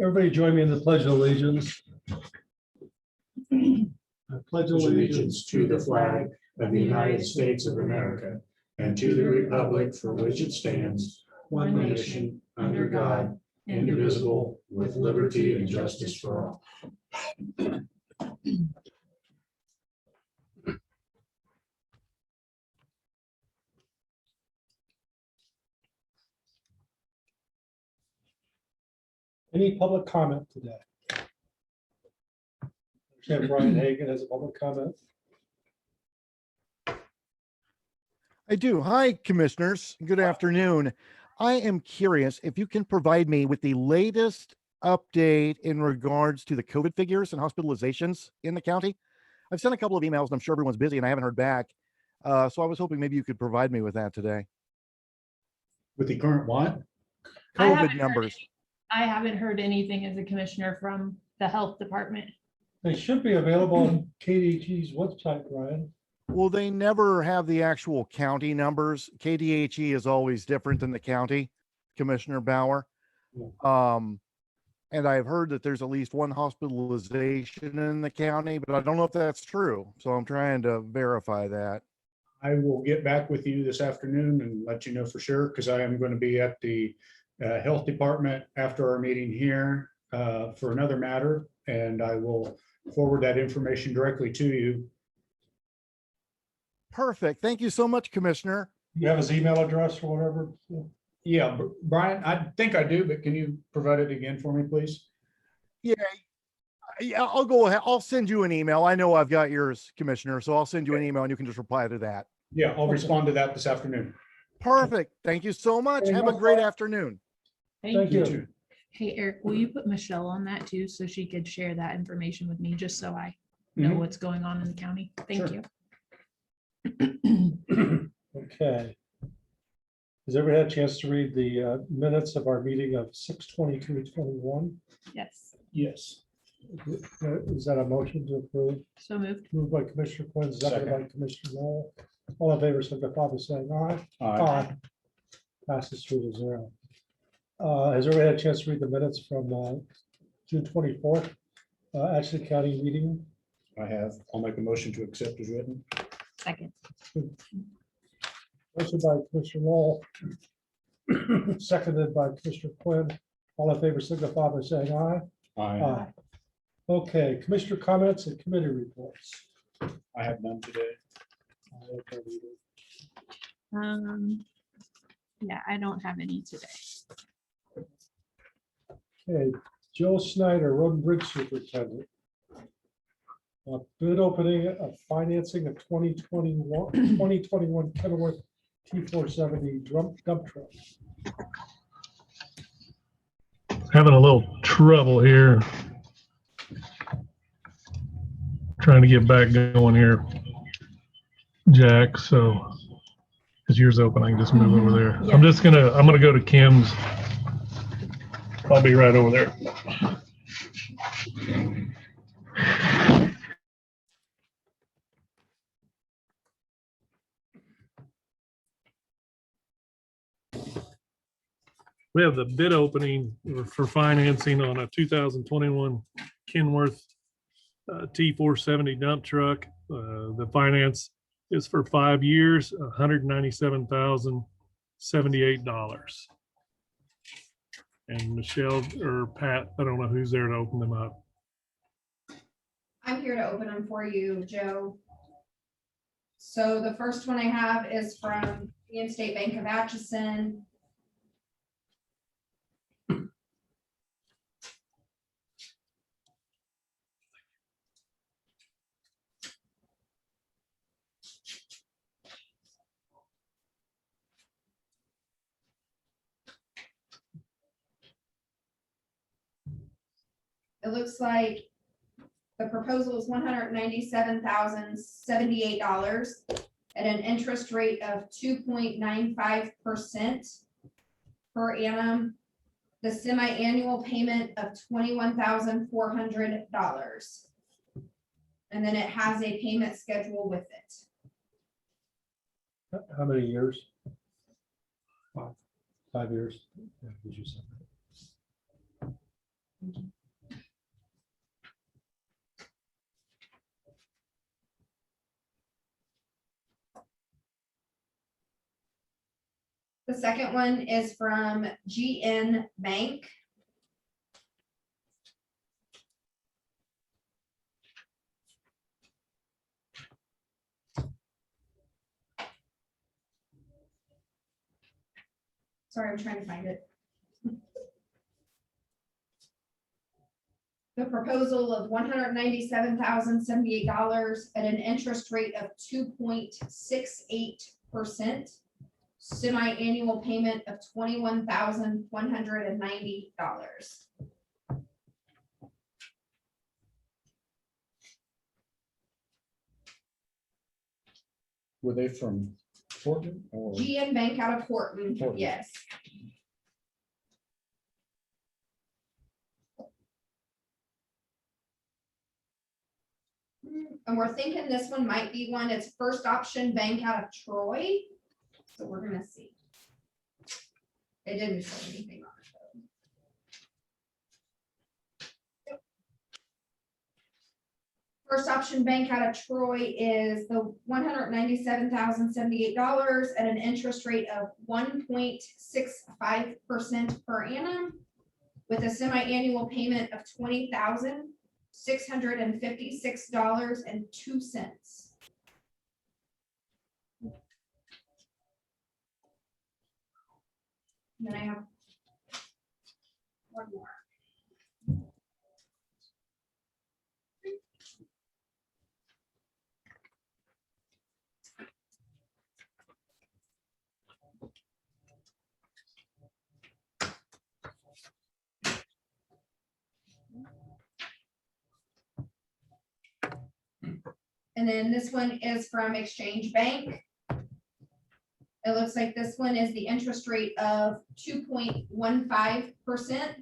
Everybody join me in the Pledge of Allegiance. I pledge Allegiance to the flag of the United States of America and to the republic for which it stands, one nation, under God, indivisible, with liberty and justice for all. Any public comment today? Brian Hagan has a public comment. I do. Hi, commissioners. Good afternoon. I am curious if you can provide me with the latest update in regards to the COVID figures and hospitalizations in the county. I've sent a couple of emails and I'm sure everyone's busy and I haven't heard back. So I was hoping maybe you could provide me with that today. With the current what? COVID numbers. I haven't heard anything as a commissioner from the health department. They should be available on KDHE's website, Brian. Well, they never have the actual county numbers. KDHE is always different than the county, Commissioner Bauer. And I've heard that there's at least one hospitalization in the county, but I don't know if that's true. So I'm trying to verify that. I will get back with you this afternoon and let you know for sure, because I am going to be at the health department after our meeting here for another matter, and I will forward that information directly to you. Perfect. Thank you so much, Commissioner. You have his email address or whatever? Yeah, Brian, I think I do, but can you provide it again for me, please? Yeah, I'll go ahead. I'll send you an email. I know I've got yours, Commissioner, so I'll send you an email and you can just reply to that. Yeah, I'll respond to that this afternoon. Perfect. Thank you so much. Have a great afternoon. Thank you. Hey, Eric, will you put Michelle on that too, so she could share that information with me, just so I know what's going on in the county? Thank you. Okay. Has everybody had a chance to read the minutes of our meeting of 6/22/21? Yes, Yes. Is that a motion to approve? so moved. Moved by Commissioner Quinn, seconded by Commissioner Knoll. All in favor, signify by saying aye. Aye. Passes 3-0. Has everybody had a chance to read the minutes from June 24th, Atchison County meeting? I have. I'll make a motion to accept as written. Second. Motion by Commissioner Knoll, seconded by Commissioner Quinn. All in favor, signify by saying aye. Aye. Okay, commissioner comments and committee reports. I have none today. Yeah, I don't have any today. Okay, Joe Snyder, Road and Bridge Superintendent. Bid opening of financing of 2021 Kenilworth T470 dump truck. Having a little trouble here. Trying to get back going here, Jack. So is yours open? I can just move over there. Yeah. I'm gonna go to Kim's. I'll be right over there. We have the bid opening for financing on a 2021 Kenworth T470 dump truck. The finance is for 5 years, $197,078. And Michelle or Pat, I don't know who's there to open them up. I'm here to open them for you, Joe. So the first one I have is from the State Bank of Atchison. It looks like the proposal is $197,078 at an interest rate of 2.95% per annum. The semi-annual payment of $21,400. And then it has a payment schedule with it. How many years? 5 years. Yeah, did you say that? The second one is from GN Bank. Sorry, I'm trying to find it. The proposal of $197,078 at an interest rate of 2.68%. Semi-annual payment of $21,190. Were they from Portland or? GN Bank out of Portland, Portland. yes. And we're thinking this one might be one, it's First Option Bank out of Troy. So we're gonna see. It didn't say anything on it though. First Option Bank out of Troy is the $197,078 at an interest rate of 1.65% per annum with a semi-annual payment of $20,656.02. Then I have one more. And then this one is from Exchange Bank. It looks like this one is the interest rate of 2.15%.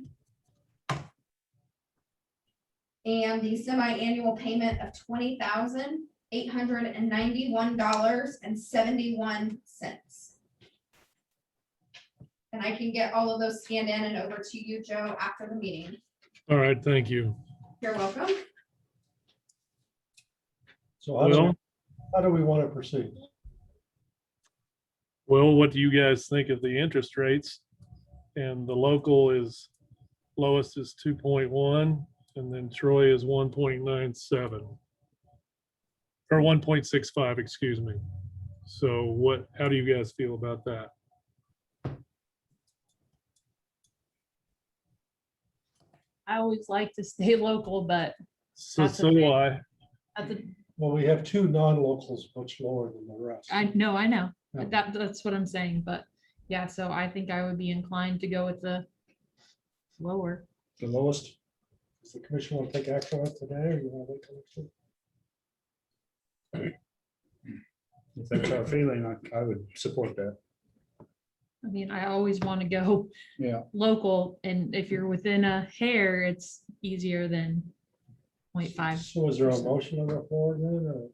And the semi-annual payment of $20,891.71. And I can get all of those scanned in and over to you, Joe, after the meeting. All right, thank you. You're welcome. So Well, how do we want to proceed? what do you guys think of the interest rates? And the local is, lowest is 2.1, and then Troy is 1.97. Or 1.65, excuse me. So how do you guys feel about that? I always like to stay local, but So That's do okay. I. at the, Well, we have two non-locals much lower than the rest. I know. Yeah. That's what I'm saying, but yeah, so I think I would be inclined to go with the lower. The lowest? Does the commission want to take action on it today, or you want to wait till next week? If that's our feeling, I would support that. I mean, I always want to go Yeah. local, and if you're within a hair, it's easier than 0.5. So is there a motion on the floor then, or?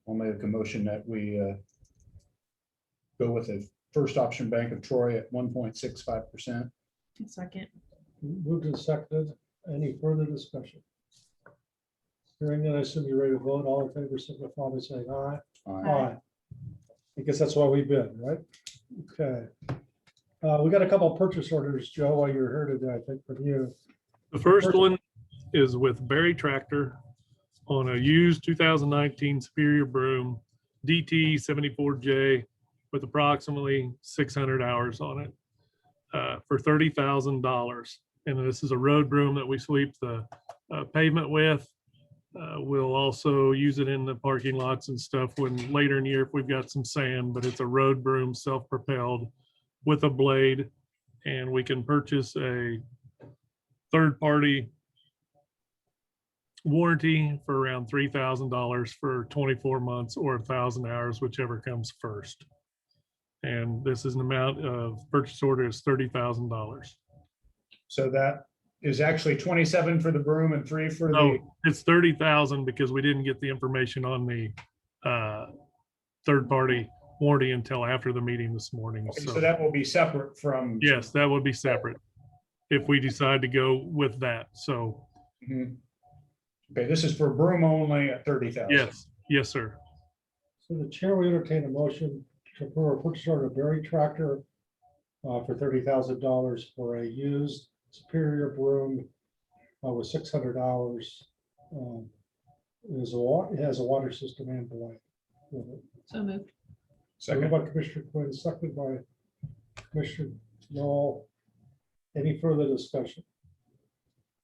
I'll make a motion that we go with the First Option Bank of Troy at 1.65%. Second. Moved and seconded. Any further discussion? Hearing that, I assume you're ready to vote. All in favor, signify by saying aye. Aye. I guess that's why we've been, right? Okay. We got a couple of purchase orders, Joe, while you're here today, I think from you. The first one is with Berry Tractor on a used 2019 Superior Broom DT 74J with approximately 600 hours on it for $30,000. And this is a road broom that we sweep the pavement with. We'll also use it in the parking lots and stuff when later in the year if we've got some sand, but it's a road broom, self-propelled with a blade. And we can purchase a third-party warranty for around $3,000 for 24 months or 1,000 hours, whichever comes first. And this is an amount of purchase order is $30,000. So that is actually 27 for the broom and 3 for the, Oh, it's 30,000 because we didn't get the information on the third-party warranty until after the meeting this morning. so So that will be separate from. yes, that would be separate. if we decide to go with that. So Mhm. Okay, this is for broom only at 30,000. yes, yes, sir. So the chair will entertain a motion to approve a purchase order of Berry tractor for $30,000 for a used Superior broom with 600 hours. It has a water system and blade with it. So moved. Moved Second. by Commissioner Quinn, seconded by Commissioner Knoll. Any further discussion?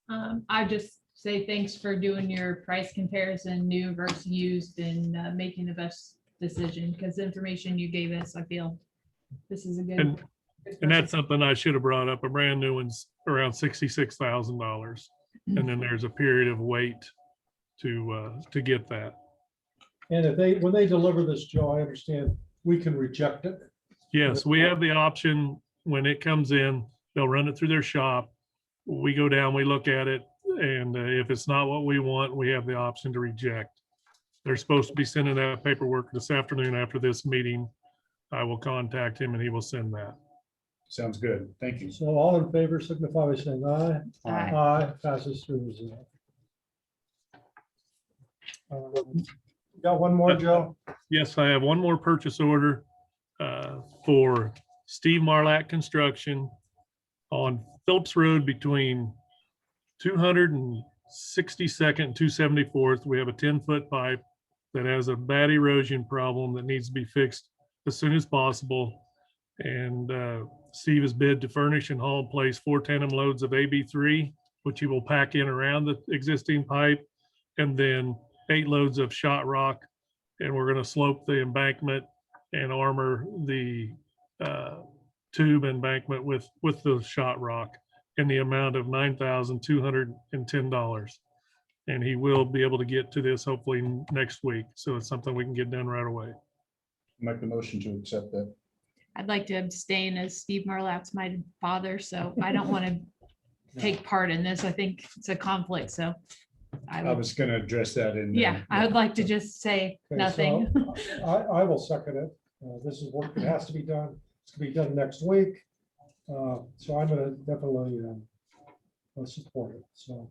I just say thanks for doing your price comparison, new versus used, and making the best decision, because the information you gave us, I feel this is a good. And good And that's purchase. something I should have brought up. A brand new one's around $66,000. And then there's a period of wait to get that. And if when they deliver this, Joe, I understand we can reject it. Yes, we have the option when it comes in, they'll run it through their shop. We go down, we look at it, and if it's not what we want, we have the option to reject. They're supposed to be sending that paperwork this afternoon after this meeting. I will contact him and he will send that. Sounds good. Thank you. So all in favor signify by saying aye. Aye. Aye, passes 3-0. Got one more, Joe? Yes, I have one more purchase order for Steve Marlatt Construction on Phillips Road between 262nd and 274th. We have a 10-foot pipe that has a bad erosion problem that needs to be fixed as soon as possible. And Steve has bid to furnish and haul and place 4 tandem loads of AB3, which he will pack in around the existing pipe, and then 8 loads of shot rock. And we're going to slope the embankment and armor the tube embankment with the shot rock in the amount of $9,210. And he will be able to get to this hopefully next week. So it's something we can get done right away. Make the motion to accept that. I'd like to abstain, as Steve Marlatt's my father, so I don't want to take part in this. I think it's a conflict, so I I would, was gonna address that in. yeah, I would like to just say Okay, nothing. so I will second it. This is work that has to be done. It's gonna be done next week. So I'm gonna definitely support it. So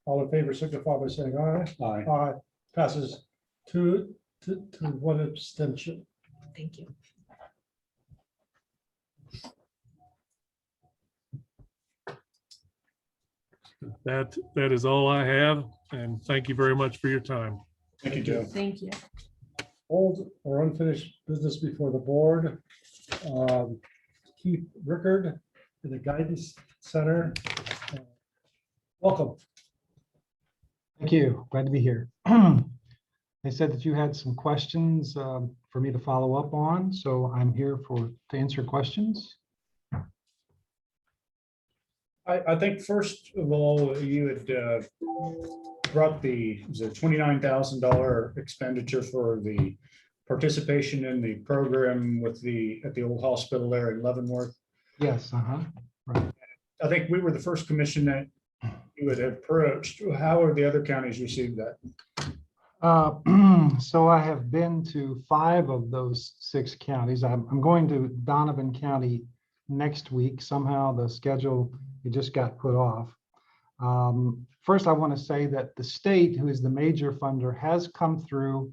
all in favor signify by saying aye. Aye. Aye, passes 2 to 1 abstention. Thank you. That is all I have. And thank you very much for your time. Thank you, Joe. Thank you. Old or unfinished business before the board. Keith Rickard in the Guidance Center. Welcome. Thank you. Glad to be here. They said that you had some questions for me to follow up on, so I'm here to answer questions. I think first of all, you had brought the $29,000 expenditure for the participation in the program with at the old hospital there in Leavenworth. Yes, right. I think we were the first commission that you had approached. How are the other counties received that? So I have been to 5 of those 6 counties. I'm going to Donovan County next week. Somehow the schedule, it just got put off. First, I want to say that the state, who is the major funder, has come through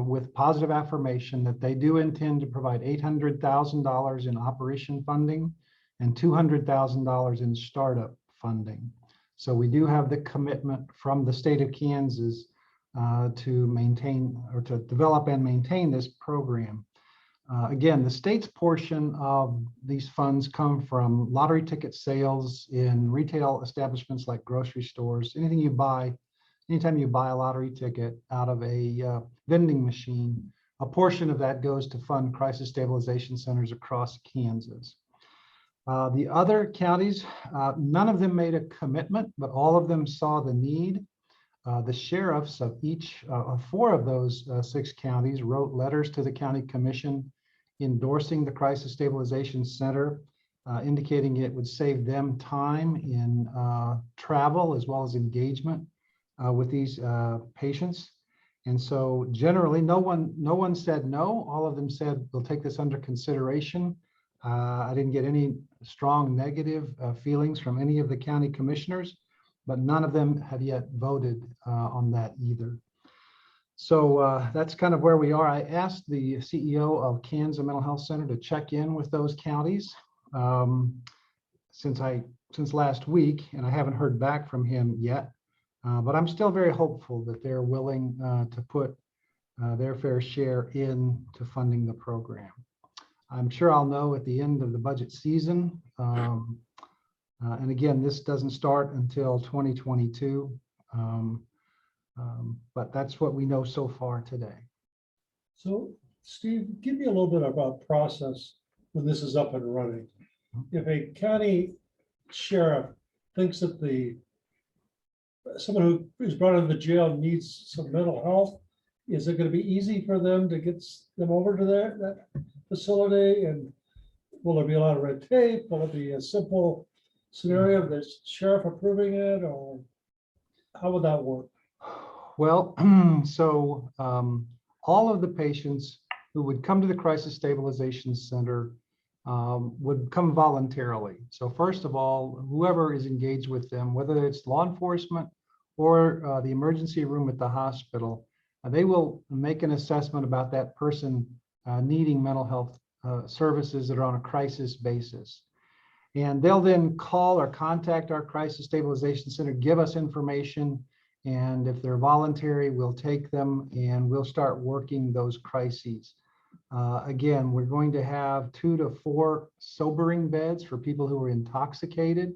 with positive affirmation that they do intend to provide $800,000 in operation funding and $200,000 in startup funding. So we do have the commitment from the state of Kansas to maintain or to develop and maintain this program. Again, the state's portion of these funds come from lottery ticket sales in retail establishments like grocery stores. Anything you buy, anytime you buy a lottery ticket out of a vending machine, a portion of that goes to fund crisis stabilization centers across Kansas. The other counties, none of them made a commitment, but all of them saw the need. The sheriffs of each of 4 of those 6 counties wrote letters to the county commission endorsing the Crisis Stabilization Center, indicating it would save them time in travel as well as engagement with these patients. And so generally, no one said no. All of them said, we'll take this under consideration. I didn't get any strong negative feelings from any of the county commissioners, but none of them have yet voted on that either. So that's kind of where we are. I asked the CEO of K.S.A Mental Health Center to check in with those counties since last week, and I haven't heard back from him yet. But I'm still very hopeful that they're willing to put their fair share into funding the program. I'm sure I'll know at the end of the budget season. And again, this doesn't start until 2022. But that's what we know so far today. So Steve, give me a little bit about process when this is up and running. If a county sheriff thinks that someone who is brought into jail needs some mental health, is it going to be easy for them to get them over to that facility? And will there be a lot of red tape? Will it be a simple scenario of the sheriff approving it, or how would that work? Well, so all of the patients who would come to the Crisis Stabilization Center would come voluntarily. So first of all, whoever is engaged with them, whether it's law enforcement or the emergency room at the hospital, they will make an assessment about that person needing mental health services that are on a crisis basis. And they'll then call or contact our Crisis Stabilization Center, give us information, and if they're voluntary, we'll take them and we'll start working those crises. Again, we're going to have 2 to 4 sobering beds for people who are intoxicated,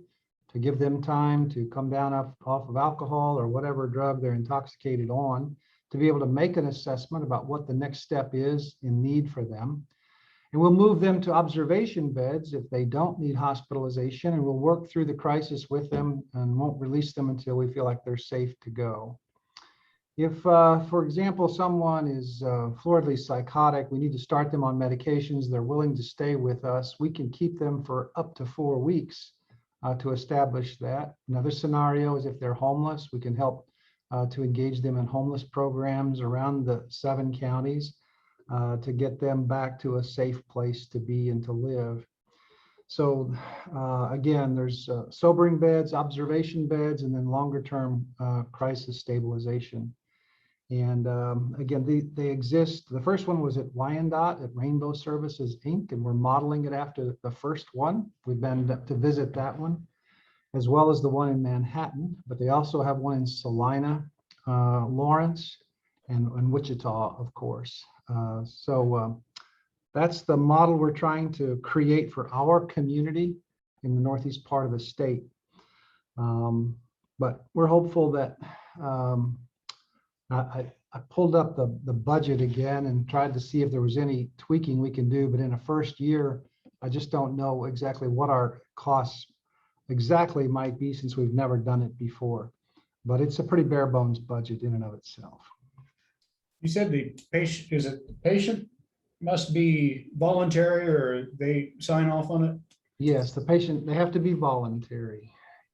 to give them time to come down off of alcohol or whatever drug they're intoxicated on, to be able to make an assessment about what the next step is in need for them. And we'll move them to observation beds if they don't need hospitalization, and we'll work through the crisis with them and won't release them until we feel like they're safe to go. If, for example, someone is floridly psychotic, we need to start them on medications, they're willing to stay with us, we can keep them for up to 4 weeks to establish that. Another scenario is if they're homeless, we can help to engage them in homeless programs around the 7 counties to get them back to a safe place to be and to live. So again, there's sobering beds, observation beds, and then longer term crisis stabilization. And again, they exist. The first one was at Wyandotte at Rainbow Services, Inc., and we're modeling it after the first one. We've been to visit that one, as well as the one in Manhattan, but they also have one in Salina, Lawrence, and Wichita, of course. So that's the model we're trying to create for our community in the northeast part of the state. But we're hopeful that I pulled up the budget again and tried to see if there was any tweaking we can do. But in a first year, I just don't know exactly what our costs exactly might be, since we've never done it before. But it's a pretty bare bones budget in and of itself. You said the patient, is it the patient must be voluntary or they sign off on it? Yes, the patient, they have to be voluntary.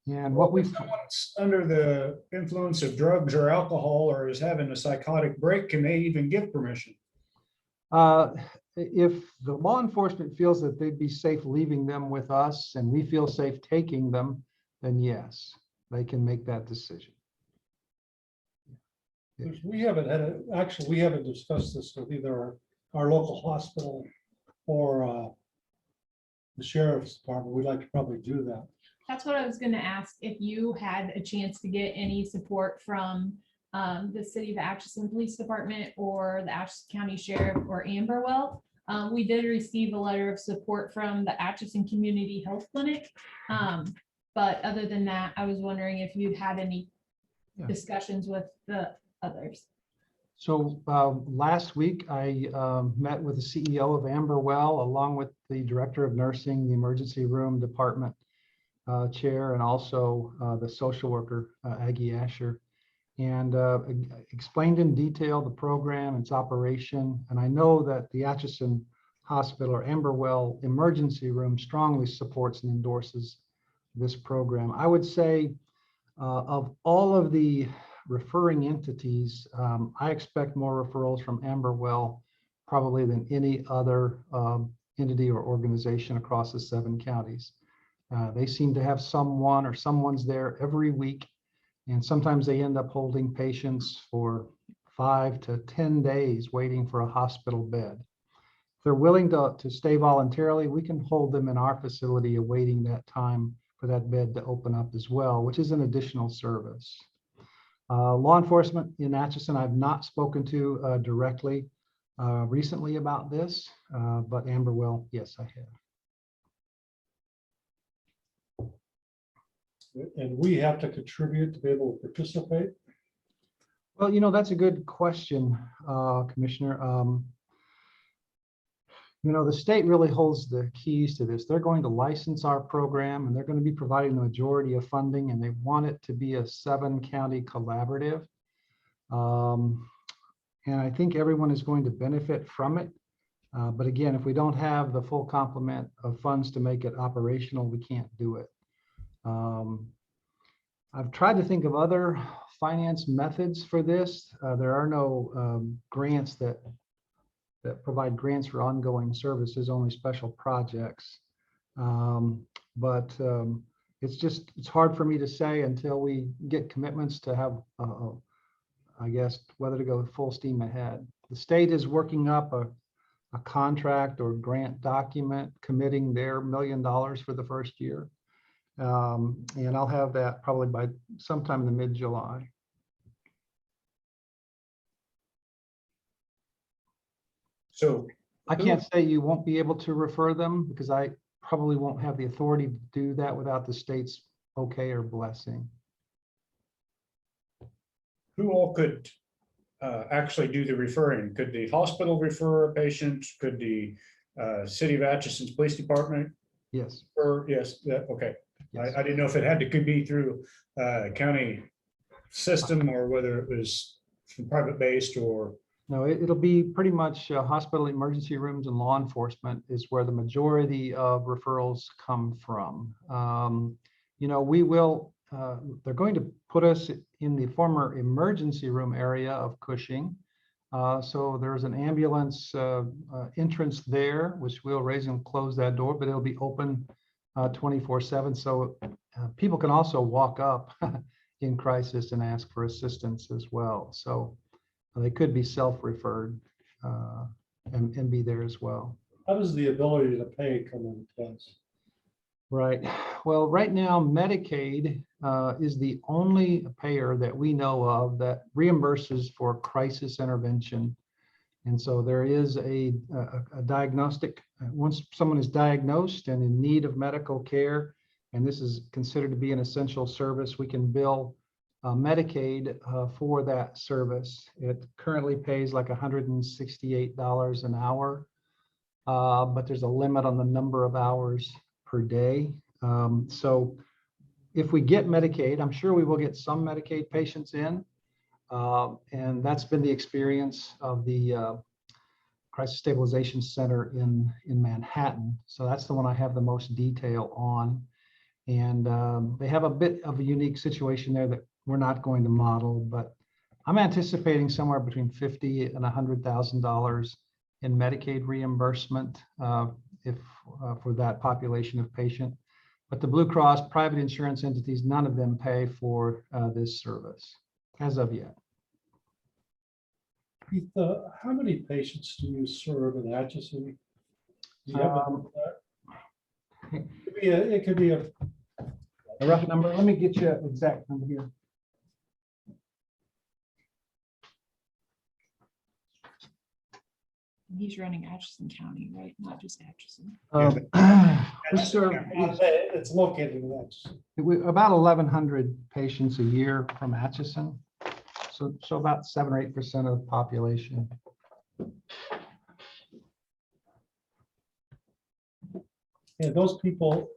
And what If we've, someone's under the influence of drugs or alcohol or is having a psychotic break, can they even give permission? if the law enforcement feels that they'd be safe leaving them with us and we feel safe taking them, then yes, they can make that decision. Because we haven't actually, we haven't discussed this with either our local hospital or the sheriff's department. We'd like to probably do that. That's what I was gonna ask, if you had a chance to get any support from the city of Atchison Police Department or the Atchison County Sheriff or Amberwell. We did receive a letter of support from the Atchison Community Health Clinic. But other than that, I was wondering if you'd had any discussions with the others. So last week, I met with the CEO of Amberwell, along with the director of nursing, the emergency room department chair, and also the social worker, Aggie Asher, and explained in detail the program, its operation. And I know that the Atchison Hospital or Amberwell emergency room strongly supports and endorses this program. I would say of all of the referring entities, I expect more referrals from Amberwell probably than any other entity or organization across the 7 counties. They seem to have someone or someone's there every week. And sometimes they end up holding patients for 5 to 10 days waiting for a hospital bed. If they're willing to stay voluntarily, we can hold them in our facility awaiting that time for that bed to open up as well, which is an additional service. Law enforcement in Atchison, I've not spoken to directly recently about this, but Amber will, yes, I have. And we have to contribute to be able to participate. Well, you know, that's a good question, Commissioner. You know, the state really holds the keys to this. They're going to license our program and they're going to be providing the majority of funding, and they want it to be a 7-county collaborative. And I think everyone is going to benefit from it. But again, if we don't have the full complement of funds to make it operational, we can't do it. I've tried to think of other finance methods for this. There are no grants that provide grants for ongoing services, only special projects. It's hard for me to say until we get commitments to have, I guess, whether to go full steam ahead. The state is working up a contract or grant document committing their $1 million for the first year. And I'll have that probably by sometime in the mid-July. So I can't say you won't be able to refer them because I probably won't have the authority to do that without the state's okay or blessing. who all could actually do the referring? Could the hospital refer a patient? Could the City of Atchison's Police Department? Yes. Or yes, okay. Yes. I didn't know if it had to could be through county system or whether it was from private based or. No, it'll be pretty much hospital emergency rooms and law enforcement is where the majority of referrals come from. You know, we will, they're going to put us in the former emergency room area of Cushing. So there's an ambulance entrance there, which we'll raise and close that door, but it'll be open 24/7. So people can also walk up in crisis and ask for assistance as well. So they could be self-referred and be there as well. How does the ability to pay come into place? Right. Well, right now, Medicaid is the only payer that we know of that reimburses for crisis intervention. And so there is a diagnostic, once someone is diagnosed and in need of medical care, and this is considered to be an essential service, we can bill Medicaid for that service. It currently pays like $168 an hour, but there's a limit on the number of hours per day. So if we get Medicaid, I'm sure we will get some Medicaid patients in. And that's been the experience of the Crisis Stabilization Center in Manhattan. So that's the one I have the most detail on. And they have a bit of a unique situation there that we're not going to model, but I'm anticipating somewhere between $50,000 and $100,000 in Medicaid reimbursement for that population of patient. But the Blue Cross private insurance entities, none of them pay for this service as of yet. Keith, how many patients do you serve in Atchison? Do you have it could be a rough number. Let me get you an exact number here. He's running Atchison County, right? Not just Atchison. We serve it's located in Atchison. about 1,100 patients a year from Atchison. So about 7 or 8% of the population. And those people,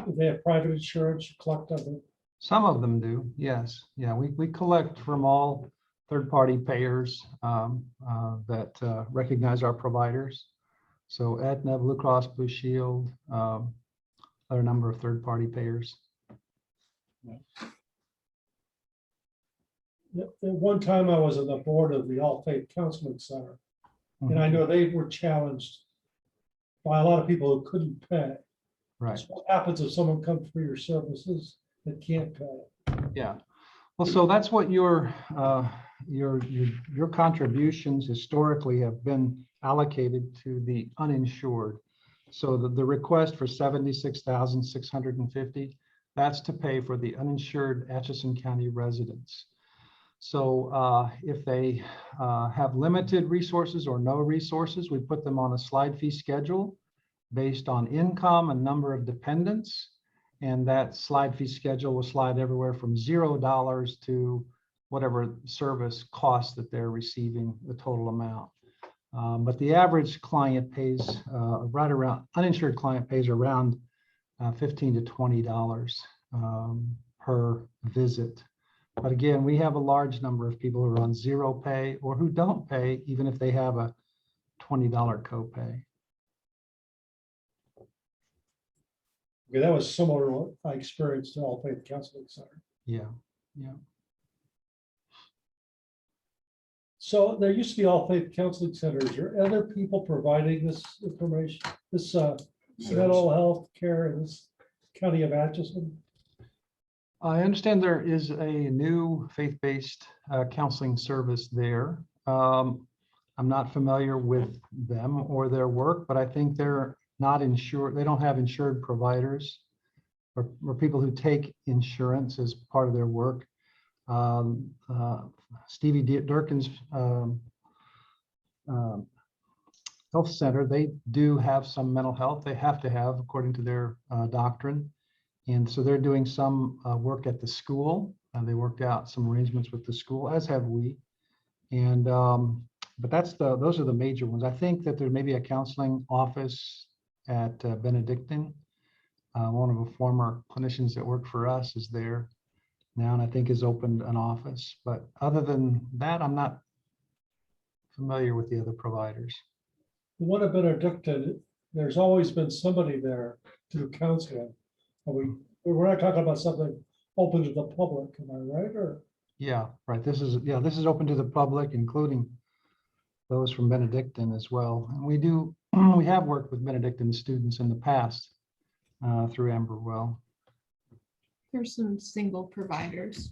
they have private insurance, you collect on it. Some of them do, yes. Yeah, we collect from all third-party payers that recognize our providers. So Aetna, Blue Cross Blue Shield, are a number of third-party payers. At one time I was on the board of the All Faith Counseling Center, and I know they were challenged by a lot of people who couldn't pay. Right. So what happens if someone comes for your services that can't pay? Yeah. Well, so that's what your contributions historically have been allocated to the uninsured. So the request for 76,650, that's to pay for the uninsured Atchison County residents. So if they have limited resources or no resources, we put them on a slide fee schedule based on income and number of dependents. And that slide fee schedule will slide everywhere from $0 to whatever service cost that they're receiving, the total amount. But the average client pays right around, uninsured client pays around $15 to $20 per visit. But again, we have a large number of people who are on zero pay or who don't pay, even if they have a $20 copay. Okay, that was similar to what I experienced at All Faith Counseling Center. Yeah, yeah. So there used to be All Faith Counseling Centers. Are other people providing this information, this mental health care in this county of Atchison? I understand there is a new faith-based counseling service there. I'm not familiar with them or their work, but I think they're not insured. They don't have insured providers or people who take insurance as part of their work. Stevie Durkin's health center, they do have some mental health. They have to have, according to their doctrine. And so they're doing some work at the school. They worked out some arrangements with the school, as have we. And but those are the major ones. I think that there may be a counseling office at Benedictine. One of the former clinicians that worked for us is there now, and I think has opened an office. But other than that, I'm not familiar with the other providers. The one at Benedictine, there's always been somebody there to do counseling. We're not talking about something open to the public, am I right? Or Yeah, right. This is open to the public, including those from Benedictine as well. And we have worked with Benedictine students in the past through Amberwell. There's some single providers.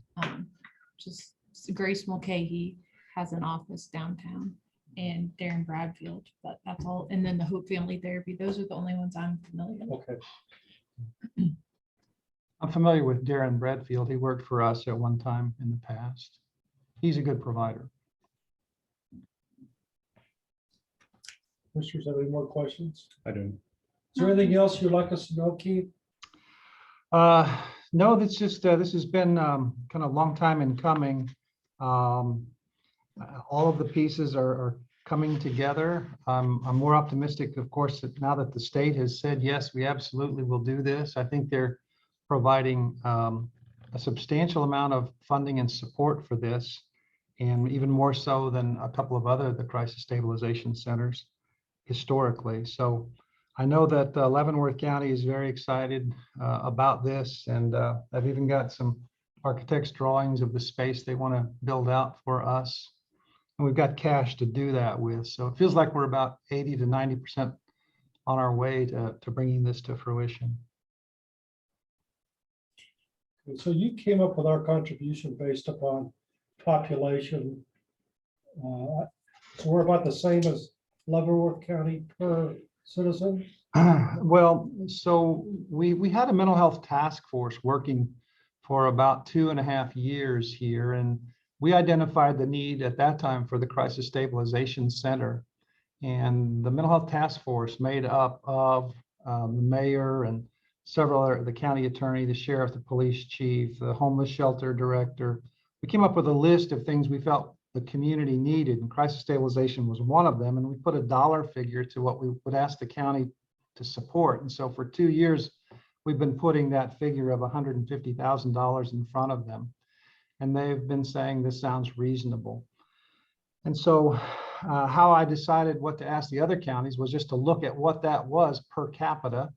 Just Grace Mulcahy has an office downtown, and Darren Bradfield, but that's all. And then the Hope Family Therapy. Those are the only ones I'm familiar with. okay. I'm familiar with Darren Bradfield. He worked for us at one time in the past. He's a good provider. Commissioners, have any more questions? I do. Is there anything else you'd like us to know, Keith? No, that's just this has been kind of a long time in coming. All of the pieces are coming together. I'm more optimistic, of course, that now that the state has said, yes, we absolutely will do this. I think they're providing a substantial amount of funding and support for this, and even more so than a couple of the crisis stabilization centers historically. So I know that Leavenworth County is very excited about this, and I've even got some architects' drawings of the space they want to build out for us. And we've got cash to do that with. So it feels like we're about 80 to 90% on our way to bringing this to fruition. So you came up with our contribution based upon population. So we're about the same as Leavenworth County per citizen? Well, so we had a mental health task force working for about 2.5 years here, and we identified the need at that time for the Crisis Stabilization Center. And the mental health task force, made up of the mayor and several other, the county attorney, the sheriff, the police chief, the homeless shelter director, we came up with a list of things we felt the community needed, and crisis stabilization was one of them. And we put a dollar figure to what we would ask the county to support. And so for 2 years, we've been putting that figure of $150,000 in front of them. And they've been saying this sounds reasonable. And so how I decided what to ask the other counties was just to look at what that was per capita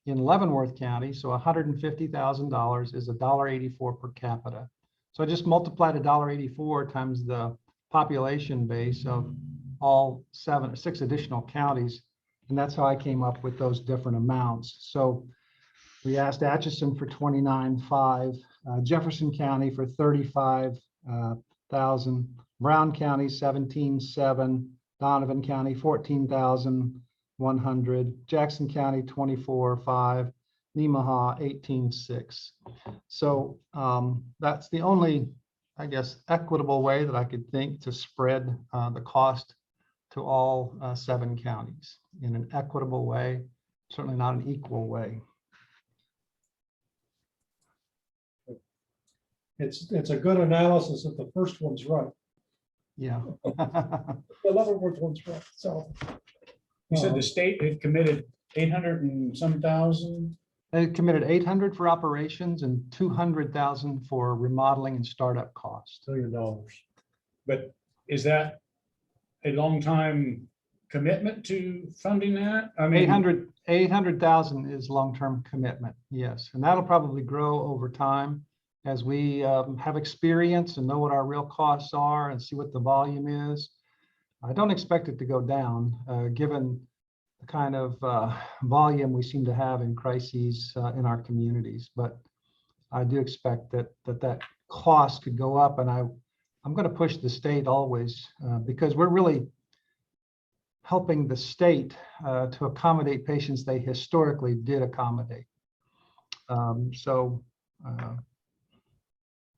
in Leavenworth County. So $150,000 is $1.84 per capita. So I just multiplied $1.84 times the population base of all 6 additional counties. And that's how I came up with those different amounts. So we asked Atchison for 29.5, Jefferson County for 35,000, Brown County 17.7, Donovan County 14,100, Jackson County 24.5, Nemaha 18.6. So that's the only, I guess, equitable way that I could think to spread the cost to all 7 counties in an equitable way, certainly not an equal way. It's a good analysis if the first one's right. Yeah. The 11th one's right, so. You said the state had committed 800 and some thousand. They committed 800 for operations and 200,000 for remodeling and startup costs. $1 million. But is that a long time commitment to funding that? I mean, 800,000 is long-term commitment, yes. And that'll probably grow over time as we have experience and know what our real costs are and see what the volume is. I don't expect it to go down, given the kind of volume we seem to have in crises in our communities. But I do expect that cost could go up, and I'm going to push the state always because we're really helping the state to accommodate patients they historically did accommodate.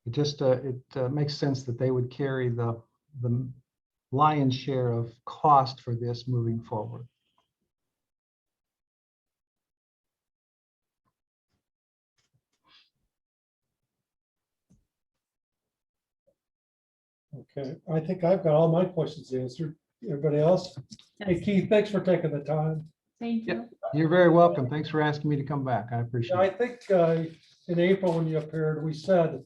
It makes sense that they would carry the lion's share of cost for this moving forward. Okay, I think I've got all my questions answered. Everybody else? Hey Keith, thanks for taking the time. Thank you. You're very welcome. Thanks for asking me to come back. I appreciate I it. think in April when you appeared, we said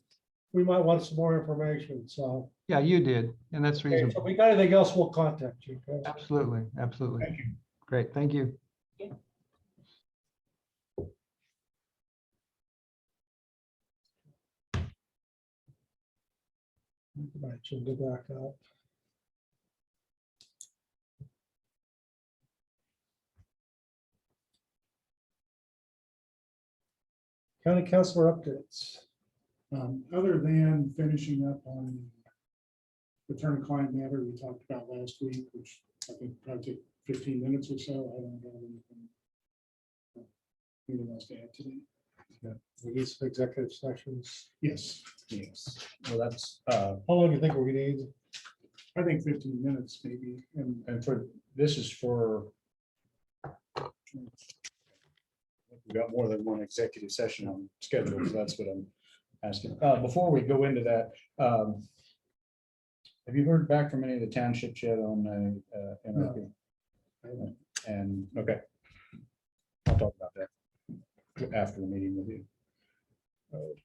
we might want some more information, so. Yeah, you did, and that's Okay, so if reasonable. we got anything else, we'll contact you. Okay? Absolutely, absolutely. thank you. Great, thank you. I should go back up. County councilor updates. Other than finishing up on the attorney-client matter we talked about last week, which I think probably took 15 minutes or so, I don't have anything else to add today. We need some executive sessions. Yes, Yes. Well, that's, How long do you think we need? I think 15 minutes maybe. and for, this is for, we've got more than one executive session on schedule, so that's what I'm asking. Before we go into that, have you heard back from any of the townships yet on the NRP? And, okay. I'll talk about that after the meeting with you. Okay,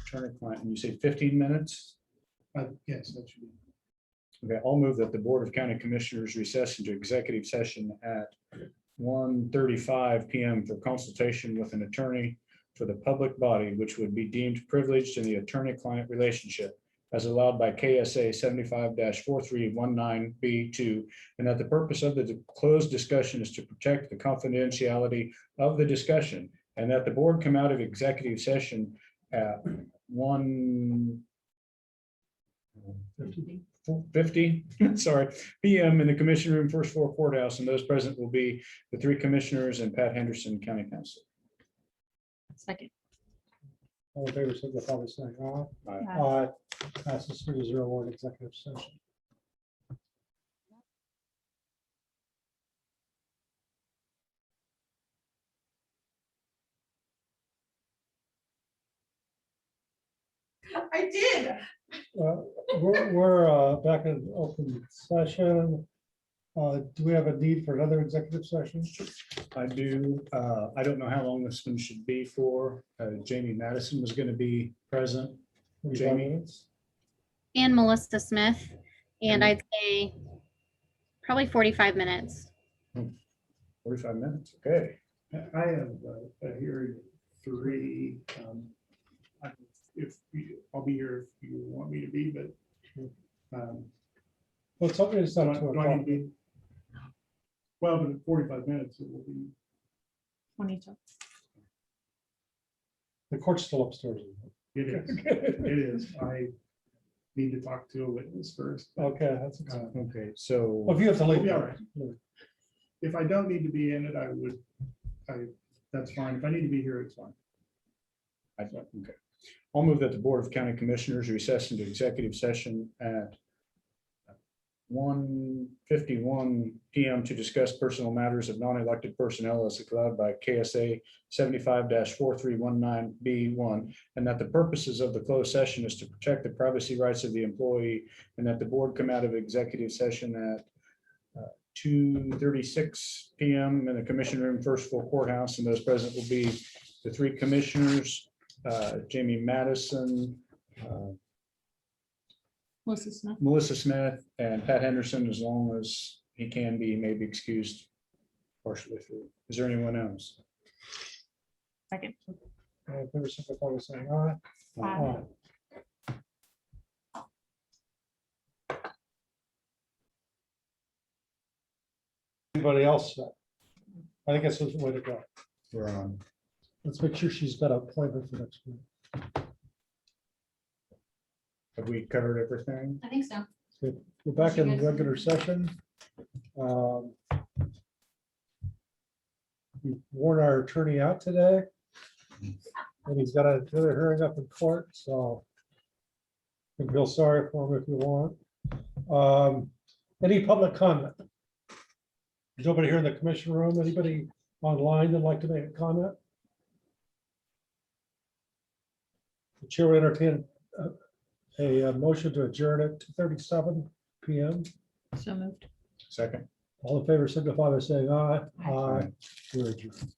attorney-client, and you say 15 minutes? Yes, that should be. Okay, I'll move that the Board of County Commissioners recess into executive session at 1:35 PM for consultation with an attorney for the public body, which would be deemed privileged in the attorney-client relationship as allowed by K.S.A. 75-4319B2, and that the purpose of the closed discussion is to protect the confidentiality of the discussion, and that the board come out of executive session at 1:50 sorry, PM in the commission room, first floor courthouse, and those present will be the 3 commissioners and Pat Henderson, County Council. Second. All in favor, signify by saying aye. Aye. Aye. Passes 3-0 in executive session. I did. We're back in open session. Do we have a need for another executive session? I do. I don't know how long this one should be for. Jamie Madison was going to be present. 45 Jamie? minutes? And Melissa Smith, and I'd say probably 45 minutes. 45 minutes. Okay. I have a hearing at 3. I'll be here if you want me to be, but Well, something is do not I 2 do I need o'clock. to be? Well, but at 45 minutes, it will be. 22. The court's still upstairs. It is. It is. I need to talk to a witness first. Okay, that's Uh, okay. Okay, so. Well, if you have to leave. We'll be all right. If I don't need to be in it, that's fine. If I need to be here, it's fine. Okay. I'll move that the Board of County Commissioners recess into executive session at 1:51 PM to discuss personal matters of non-elected personnel as allowed by K.S.A. 75-4319B1, and that the purposes of the closed session is to protect the privacy rights of the employee, and that the board come out of executive session at 2:36 PM in the commission room, first floor courthouse, and those present will be the three commissioners, Jamie Madison, Melissa Smith, and Pat Henderson, as long as he can be, may be excused partially through. Is there anyone else? Second. All in favor, signify by saying aye. Aye. Anybody else? I think that's the way to go. We're on. Let's make sure she's got an appointment for next week. Have we covered everything? I think so. We're back in regular session. We warned our attorney out today. And he's got another hearing up in court, so you can feel sorry for him if you want. Any public comment? There's nobody here in the commission room. Anybody online that'd like to make a comment? The chair will entertain a motion to adjourn at 2:37 PM. So moved. Second. All in favor, signify by saying aye. Aye. We're adjourned.